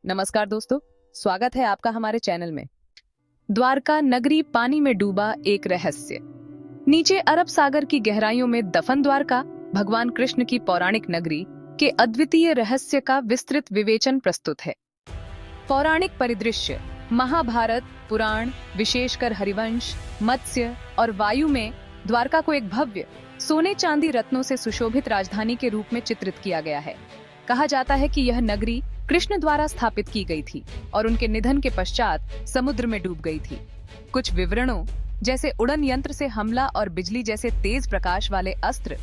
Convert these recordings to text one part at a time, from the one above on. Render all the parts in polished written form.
नमस्कार दोस्तों, स्वागत है आपका हमारे चैनल में। द्वारका नगरी पानी में डूबा एक रहस्य। नीचे अरब सागर की गहराइयों में दफन द्वारका, भगवान कृष्ण की पौराणिक नगरी के अद्वितीय रहस्य का विस्तृत विवेचन प्रस्तुत है। पौराणिक परिदृश्य महाभारत, पुराण, विशेषकर हरिवंश, मत्स्य और वायु में द्वारका को एक भव्य सोने चांदी रत्नों से सुशोभित राजधानी के रूप में चित्रित किया गया है। कहा जाता है कि यह नगरी कृष्ण द्वारा स्थापित की गई थी और उनके निधन के पश्चात समुद्र में डूब गई थी। कुछ विवरणों जैसे उड़न यंत्र से हमला और बिजली जैसे तेज प्रकाश वाले अस्त्र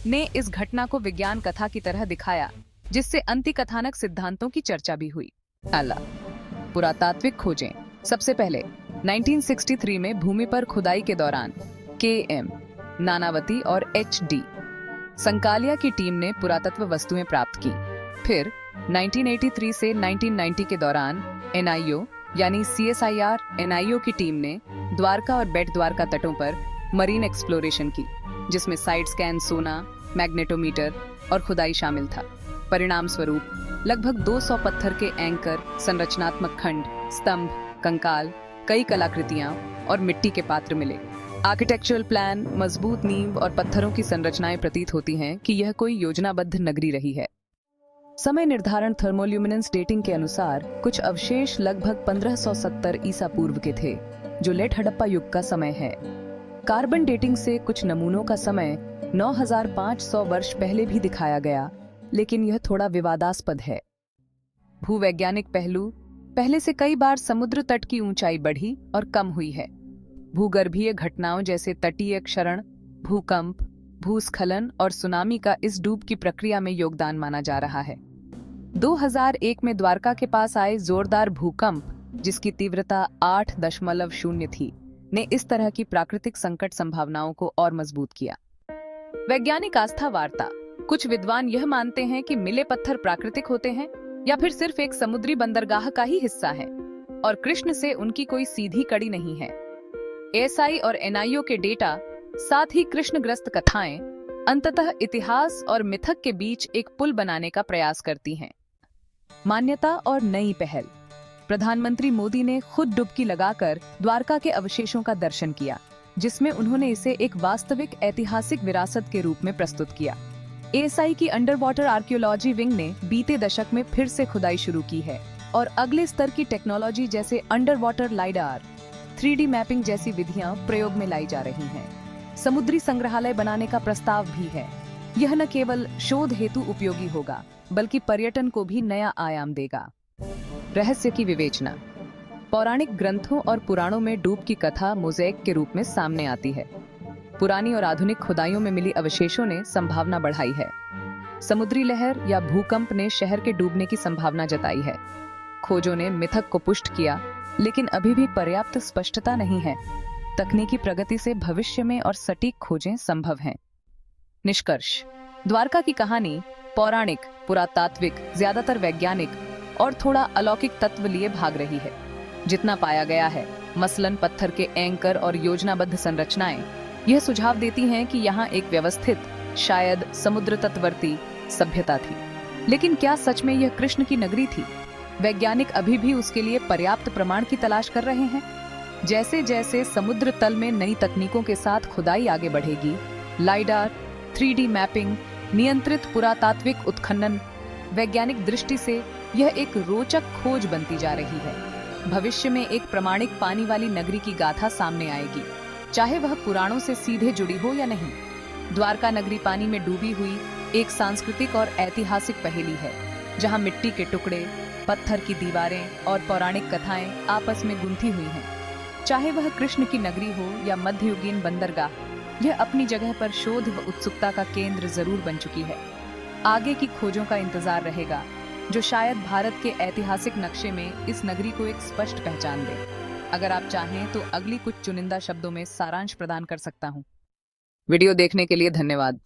ने इस घटना को विज्ञान कथा की तरह दिखाया, जिससे अंतिकथानक सिद्धांतों की चर्चा भी हुई। पुरातात्विक खोजें। सबसे पहले 1963 में भूमि पर खुदाई के दौरान KM नानावती और HD संकालिया की टीम ने पुरातत्व वस्तुएं प्राप्त की। फिर 1983 से 1990 के दौरान NIO यानी CSIR NIO की टीम ने द्वारका और बेट द्वारका तटों पर मरीन एक्सप्लोरेशन की, जिसमें साइड स्कैन, सोना, मैग्नेटोमीटर और खुदाई शामिल था। परिणाम स्वरूप लगभग 200 पत्थर के एंकर, संरचनात्मक खंड, स्तंभ, कंकाल, कई कलाकृतियां और मिट्टी के पात्र मिले। आर्किटेक्चरल प्लान, मजबूत नींव और पत्थरों की संरचनाएं प्रतीत होती हैं कि यह कोई योजनाबद्ध नगरी रही है। समय निर्धारण थर्मोल्यूमिनेंस डेटिंग के अनुसार कुछ अवशेष लगभग 1570 ईसा पूर्व के थे, जो लेट हड़प्पा युग का समय है। कार्बन डेटिंग से कुछ नमूनों का समय 9500 वर्ष पहले भी दिखाया गया, लेकिन यह थोड़ा विवादास्पद है। भूवैज्ञानिक पहलू। पहले से कई बार समुद्र तट की ऊंचाई बढ़ी और कम हुई है। भूगर्भीय घटनाओं जैसे तटीय क्षरण, भूकंप, भूस्खलन और सुनामी का इस डूब की प्रक्रिया में योगदान माना जा रहा है। 2001 में द्वारका के पास आए जोरदार भूकंप, जिसकी तीव्रता 8.0 थी, ने इस तरह की प्राकृतिक संकट संभावनाओं को और मजबूत किया। वैज्ञानिक आस्था वार्ता। कुछ विद्वान यह मानते हैं कि मिले पत्थर प्राकृतिक होते हैं या फिर सिर्फ एक समुद्री बंदरगाह का ही हिस्सा है और कृष्ण से उनकी कोई सीधी कड़ी नहीं है। ASI और NIO के डेटा, साथ ही कृष्णग्रस्त कथाएं, अंततः इतिहास और मिथक के बीच एक पुल बनाने का प्रयास करती हैं। मान्यता और नई पहल। प्रधानमंत्री मोदी ने खुद डुबकी लगाकर द्वारका के अवशेषों का दर्शन किया, जिसमें उन्होंने इसे एक वास्तविक ऐतिहासिक विरासत के रूप में प्रस्तुत किया। ASI की अंडर वाटर आर्कियोलॉजी विंग ने बीते दशक में फिर से खुदाई शुरू की है और अगले स्तर की टेक्नोलॉजी जैसे under water lidar, 3D mapping जैसी विधियां प्रयोग में लाई जा रही हैं। समुद्री संग्रहालय बनाने का प्रस्ताव भी है। यह न केवल शोध हेतु उपयोगी होगा, बल्कि पर्यटन को भी नया आयाम देगा। रहस्य की विवेचना। पौराणिक ग्रंथों और पुराणों में डूब की कथा मोज़ेक के रूप में सामने आती है। पुरानी और आधुनिक खुदाइयों में मिली अवशेषों ने संभावना बढ़ाई है। समुद्री लहर या भूकंप ने शहर के डूबने की संभावना जताई है। खोजों ने मिथक को पुष्ट किया, लेकिन अभी भी पर्याप्त स्पष्टता नहीं है। तकनीकी प्रगति से भविष्य में और सटीक खोजें संभव हैं। निष्कर्ष। द्वारका की कहानी पौराणिक, पुरातात्विक, ज्यादातर वैज्ञानिक और थोड़ा अलौकिक तत्व लिए भाग रही है। जितना पाया गया है, मसलन पत्थर के एंकर और योजनाबद्ध संरचनाएं, यह सुझाव देती हैं कि यहाँ एक व्यवस्थित, शायद समुद्र तटवर्ती सभ्यता थी। लेकिन क्या सच में यह कृष्ण की नगरी थी? वैज्ञानिक अभी भी उसके लिए पर्याप्त प्रमाण की तलाश कर रहे हैं। जैसे जैसे समुद्र तल में नई तकनीकों के साथ खुदाई आगे बढ़ेगी, लाइडार, 3D मैपिंग, नियंत्रित पुरातात्विक उत्खनन, वैज्ञानिक दृष्टि से यह एक रोचक खोज बनती जा रही है। भविष्य में एक प्रमाणिक पानी वाली नगरी की गाथा सामने आएगी, चाहे वह पुराणों से सीधे जुड़ी हो या नहीं। द्वारका नगरी पानी में डूबी हुई एक सांस्कृतिक और ऐतिहासिक पहेली है, जहां मिट्टी के टुकड़े, पत्थर की दीवारें और पौराणिक कथाएं आपस में गुंथी हुई हैं। चाहे वह कृष्ण की नगरी हो या मध्ययुगीन बंदरगाह, यह अपनी जगह पर शोध व उत्सुकता का केंद्र जरूर बन चुकी है। आगे की खोजों का इंतजार रहेगा, जो शायद भारत के ऐतिहासिक नक्शे में इस नगरी को एक स्पष्ट पहचान दे। अगर आप चाहें तो अगली कुछ चुनिंदा शब्दों में सारांश प्रदान कर सकता हूँ। वीडियो देखने के लिए धन्यवाद।